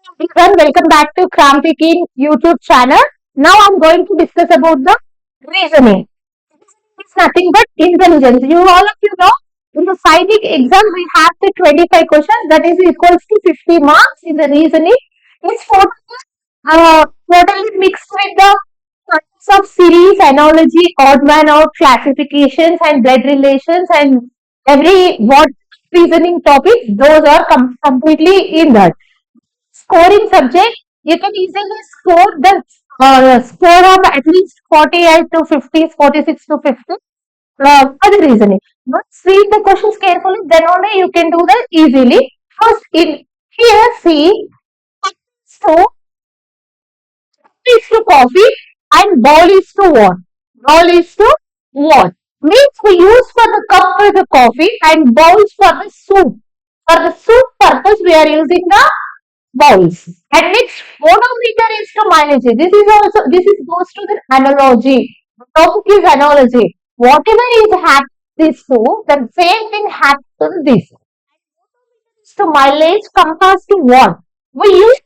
Everyone, welcome back to Kranthi YouTube channel. Now I'm going to discuss about the reasoning. It's nothing but intelligence. All of you know, in the Sainik exam we have the 25 questions that is equals to 50 marks in the reasoning. It's totally mixed with the types of series, analogy, odd man out, classifications and blood relations and every what reasoning topics. Those are completely in that scoring subject, you can easily score the score of at least 48 to 50, 46 to 50 for the reasoning. But read the questions carefully, then only you can do that easily. First, in here, see, so is to coffee and bowl is to what? Bowl is to what? Means we use for the cup for the coffee and bowls for the soup. For the soup purpose, we are using the bowls. And next, photometer is to mileage. This is goes to the analogy. The topic is analogy. Whatever is happening this so the same thing happens to this. So mileage compares to what? We use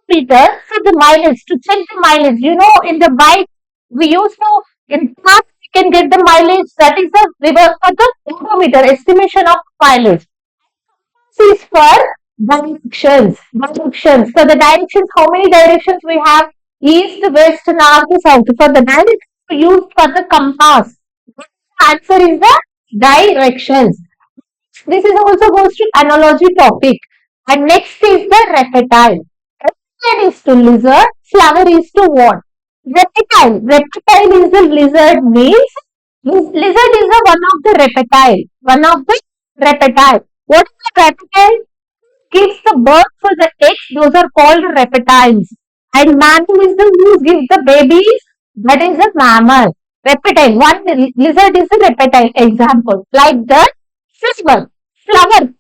meter for the mileage to check the mileage. In the bike we use to in past we can get the mileage. That is the reverse for the odometer estimation of mileage. Is for directions. Directions. For the directions, how many directions we have? East, west, north, south. For the directions used for the compass. The answer is the directions. This is also goes to analogy topic. And next is the reptile. Reptile is to lizard. Flower is to what? Reptile. Reptile is the lizard means lizard is the one of the reptile. One of the reptile. What is the reptile? Gives the birth for the eggs, those are called reptiles. And mammal is the who gives the babies, that is a mammal. Reptile, one lizard is a reptile example. Like that, flower, flower,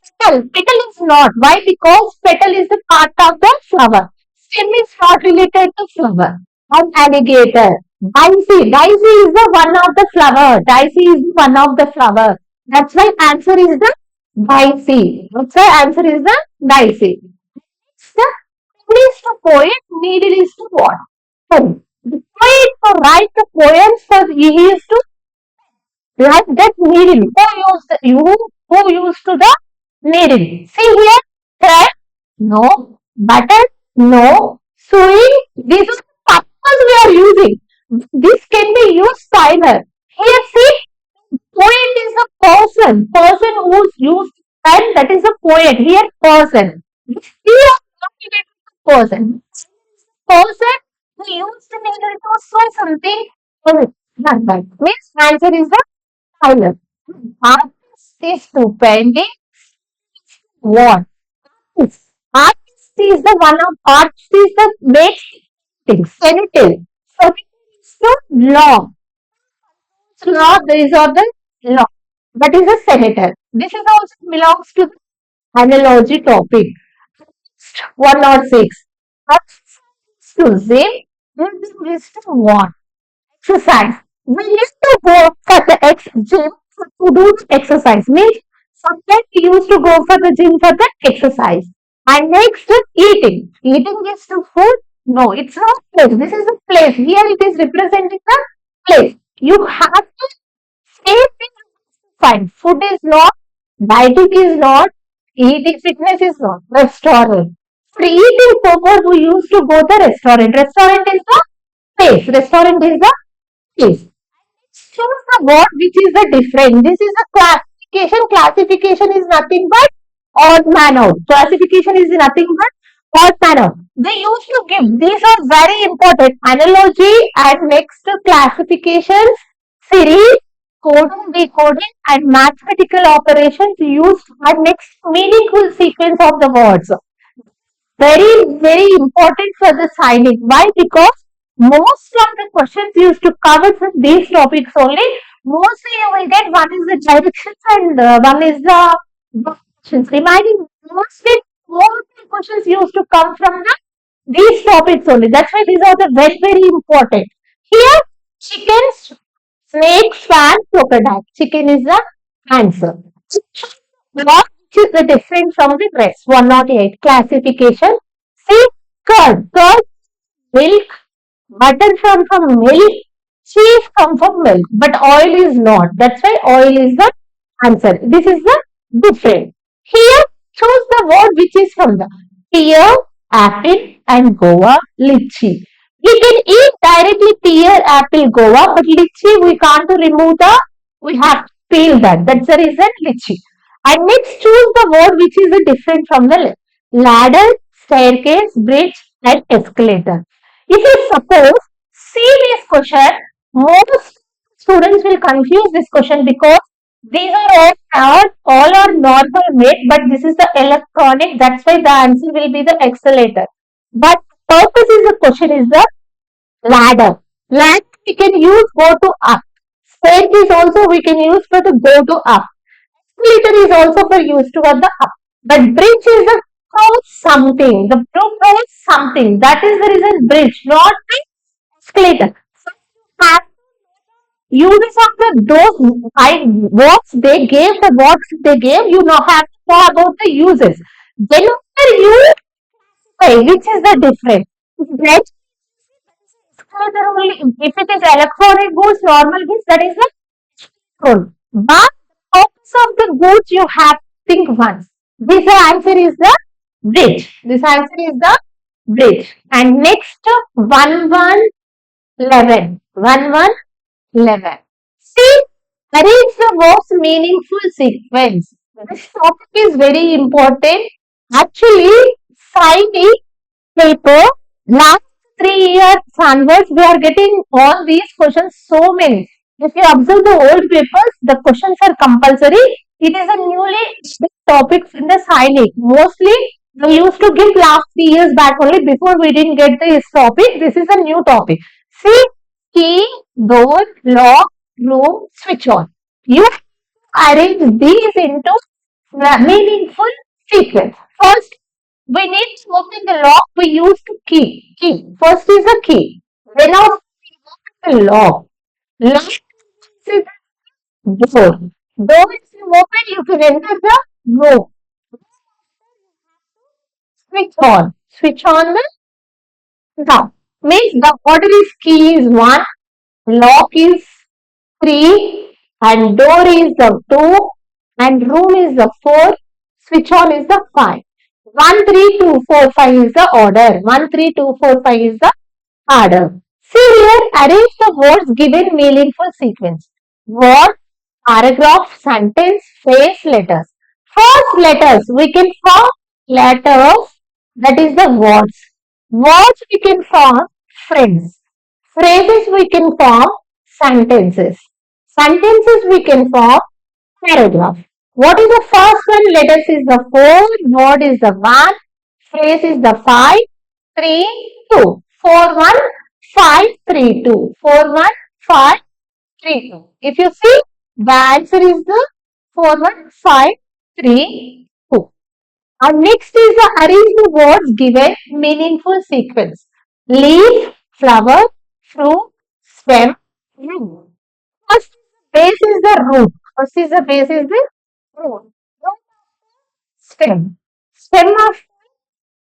petal is not. Why? Because petal is the part of the flower. Stem is not related to flower. And alligator, daisy is the one of the flower. Daisy is one of the flower. That's why answer is the dicey. What's the answer is the dicey. The pen is to poet, needle is to what? Pen. The poet to write the poems for he is to write that needle. Who used to the needle? See here, thread, no, button, no, sewing. These are the purpose we are using. This can be used timer. Here, see, poet is a person who's used and that is a poet. Here, person. Here, person. Person who used the needle to sew something. Not that. Means answer is the pilot. Artist is to painting. What? Artist is the one of artist is the makes things. Senative. Senative is the law. Law, these are the law. That is a senator. This is also belongs to the analogy topic. 106. Exercise to zip. This is to what? Exercise. We used to go for the gym to do exercise. Means sometimes we used to go for the gym for the exercise. And next eating. Eating is to food. No, it's not place. This is a place. Here it is representing the place. You have to stay fine. Food is not, dieting is not, eating fitness is not, restaurant. For eating purpose, we used to go the restaurant. Restaurant is the place. Restaurant is the place. Choose the word which is the different. This is a classification. Classification is nothing but odd man out. Classification is nothing but odd man out. They used to give. These are very important. Analogy and next classifications, series, coding, decoding, and mathematical operations used and next meaningful sequence of the words. Very important for the signing. Why? Because most of the questions used to cover from these topics only. Mostly you will get one is the directions and one is the directions. Remaining mostly more of the questions used to come from these topics only. That's why these are the very important. Here, chickens, snakes, fan, crocodile. Chicken is the answer. What is the difference from the rest? 108 classification. See, Curd, milk, butter from milk, cheese come from milk, but oil is not. That's why oil is the answer. This is the different. Here, choose the word which is from the pear, apple, and Goa, lychee. We can eat directly pear, apple, Goa, but lychee we can't remove the. We have to peel that. That's the reason lychee. And next, choose the word which is different from the ladder, staircase, bridge, and escalator. If you suppose see this question, most students will confuse this question because these are all are normal made, but this is the electronic. That's why the answer will be the accelerator. But purpose is the question is the ladder. Ladder we can use go to up. Staircase also we can use for the go to up. Escalator is also for use toward the up. But bridge is a cross something. The cross something. That is the reason bridge, not the escalator. So you have uses of the those what they gave, the what they gave, you now have to know about the uses. Whenever you say which is the difference. Bridge escalator only if it is electronic goods, normal goods, that is the control. But purpose of the goods you have to think once. This answer is the bridge. This answer is the bridge. And next 11. 11. See, arrange the most meaningful sequence. This topic is very important. Actually, Sainik paper, last 3 years onwards, we are getting all these questions so many. If you observe the old papers, the questions are compulsory. It is a newly topic in the Sainik. Mostly, we used to give last 3 years back only before we didn't get this topic. This is a new topic. See, key, door, lock, room, switch on. You arrange these into meaningful sequence. First, we need to open the lock. We use the key. First is the key. Then we open the lock. Lock is the door. Door is open. You can enter the room. Switch on. Switch on the now. Means the order is key is 1, lock is 3, and door is the 2, and room is the 4, switch on is the 5. 1, 3, 2, 4, 5 is the order. 1, 3, 2, 4, 5 is the order. See here, arrange the words given meaningful sequence. Word, paragraph, sentence, phrase, letters. First letters, we can form letters, that is the words. Words we can form friends. Phrases we can form sentences. Sentences we can form paragraph. What is the first one? Letters is the 4, word is the 1, phrase is the 5, 3, 2. 4, 1, 5, 3, 2. 4, 1, 5, 3, 2. If you see, the answer is the 4, 1, 5, 3, 2. And next is the arrange the words given meaningful sequence. Leaf, flower, fruit, stem, root. First base is the root. First is the base is the root. Stem. Stem of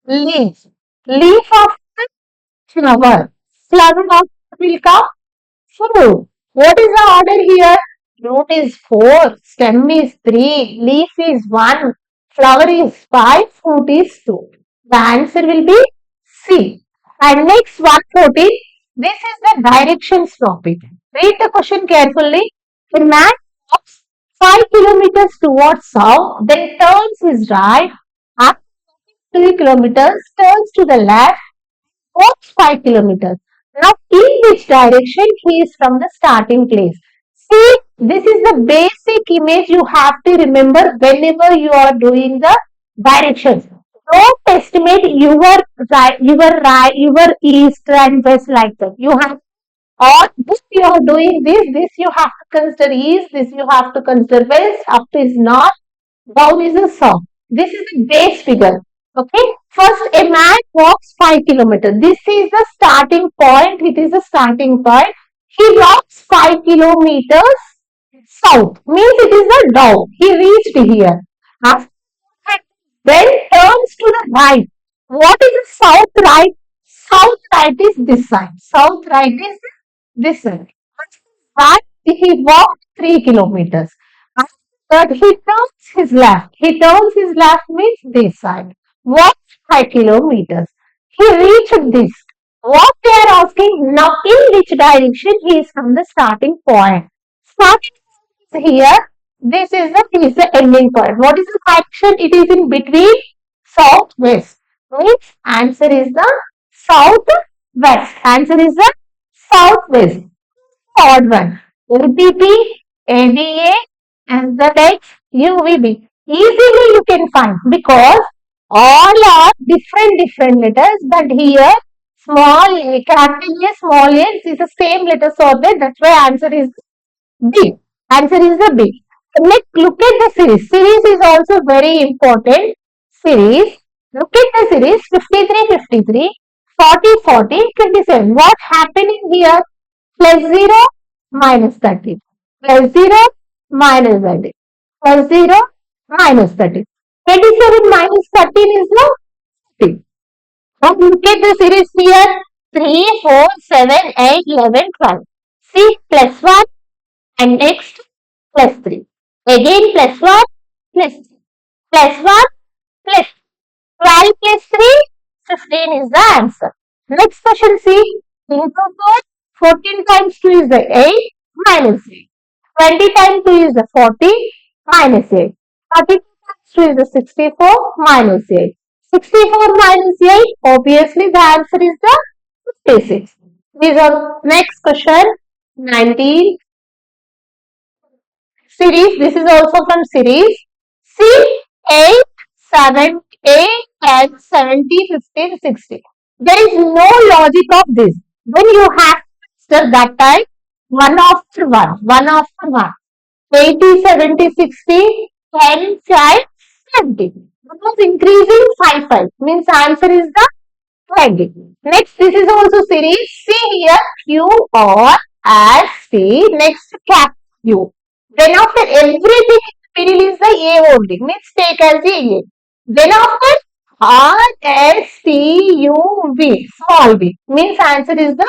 leaf. Leaf of the flower. Flower of will come fruit. What is the order here? Root is 4, stem is 3, leaf is 1, flower is 5, fruit is 2. The answer will be C. And next 114, this is the directions topic. Read the question carefully. A man walks 5 kilometers towards south, then turns his right, after 3 kilometers, turns to the left, walks 5 kilometers. Now, in which direction he is from the starting place? See, this is the basic image you have to remember whenever you are doing the directions. Don't estimate your right, your east and west like that. You have or this you are doing this you have to consider east, this you have to consider west, up is north, down is the south. This is the base figure. Okay. First, a man walks 5 kilometers. This is the starting point. It is the starting point. He walks 5 kilometers south. Means it is the down. He reached here. After that, then turns to the right. What is the south right? South right is this side. South right is this side. But he walked 3 kilometers. But he turns his left. He turns his left means this side. Walked 5 kilometers. He reached this. What they are asking now, in which direction he is from the starting point. Starting point is here. This is the ending point. What is the direction? It is in between southwest. Means answer is the southwest. Answer is the southwest. Odd one. ABB, ADA, and the next UVB. Easily you can find because all are different letters, but here small a, capital A, small a is the same letter sorted. That's why answer is B. Answer is the B. Let's look at the series. Series is also very important. Series. Look at the series 53, 40, 40, 27. What happening here? Plus 0 minus 30. Plus 0 minus 30. Plus 0 minus 30. 27 minus 13 is no 30. Now look at the series here. 3, 4, 7, 8, 11, 12. See plus 1 and next plus 3. Again plus 1 plus 3. Plus 1 plus 12 plus 3, 15 is the answer. Next question see. Into 4, 14 times 2 is the 8 minus 8. 20 times 2 is the 40 minus 8. 32 times 2 is the 64 minus 8. 64 minus 8, obviously the answer is the 56. These are next question 19 series. This is also from series. See 8, 7, 8, 10, 70, 15, 60. There is no logic of this. When you have to answer that time, one after one, one after one. 80, 70, 60, 10, 5, 20. Because increasing 5, 5 means answer is the 20. Next, this is also series. See here, Q or as C. Next, cap Q. Then after everything in the middle is the A only. Means take as the A. Then after R S T U V. Small v. Means answer is the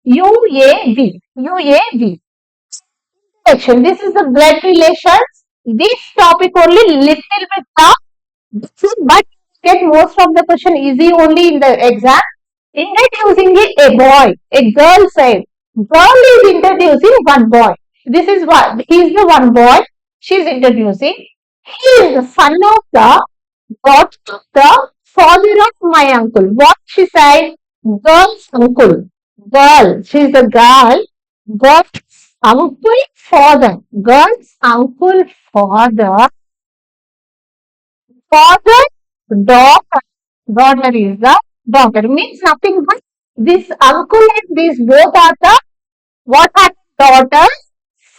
UAV. UAV. Section. This is the blood relations. This topic only little bit tough, but get most of the question easy only in the exam. Introducing a boy, a girl side. Girl is introducing one boy. This is what he is the one boy she is introducing. He is the son of the daughter of the father of my uncle. What she said? Girl's uncle. Girl. She is the girl. Girl's uncle father. Girl's uncle father. Father daughter. Daughter is the daughter. Means nothing but this uncle and this both are the what are daughter's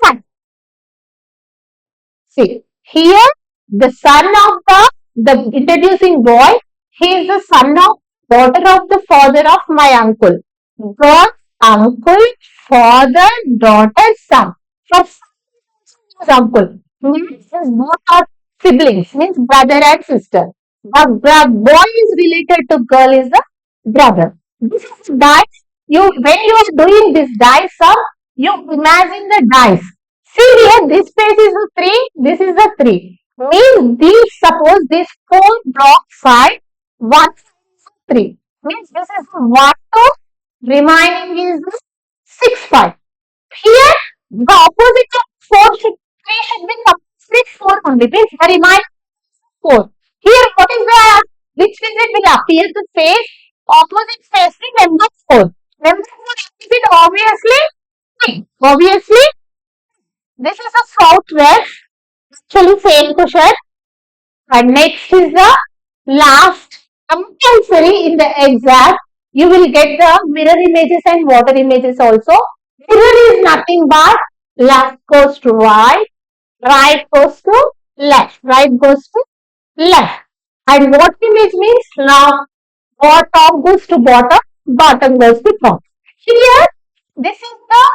son. See, here the son of the introducing boy, he is the son of daughter of the father of my uncle. God, uncle, father, daughter, son. First example means both are siblings, means brother and sister. The boy is related to girl is the brother. This is dice. You when you are doing this dice sum, you imagine the dice. See here, this space is a 3, this is a 3. Means these, suppose this 4 block side, 1 3. Means this is 1 2, remaining is 6 5. Here, the opposite of 4 should, 3 should be complete 4 only. Means the remaining 4. Here, what is the, which digit will appear to face opposite facing number 4? Number 4 is obviously 3. Obviously, this is a southwest. Actually, same question. And next is the last compulsory in the exam. You will get the mirror images and water images also. Mirror is nothing but left goes to right, right goes to left, right goes to left. And what image means now top goes to bottom, bottom goes to top. Here, this is the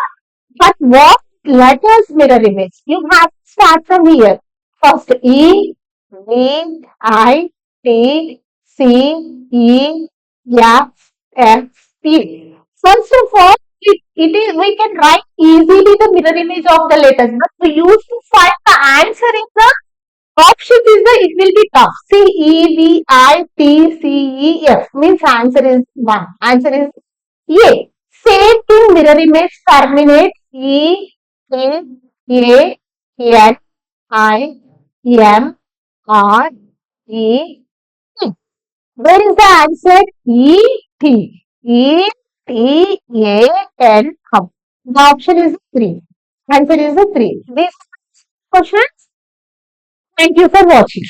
but what letters mirror image? You have to start from here. First E, V, I, T, C, E, F, F, See, first of all, it is we can write easily the mirror image of the letters, but we used to find the answer in the options is the it will be tough. C E V I T C E F means answer is one. Answer is A. Same thing mirror image terminates E A N I M R E T. Where is the answer? E-T. E-T-A-N. The option is 3. Answer is the 3. These questions. Thank you for watching.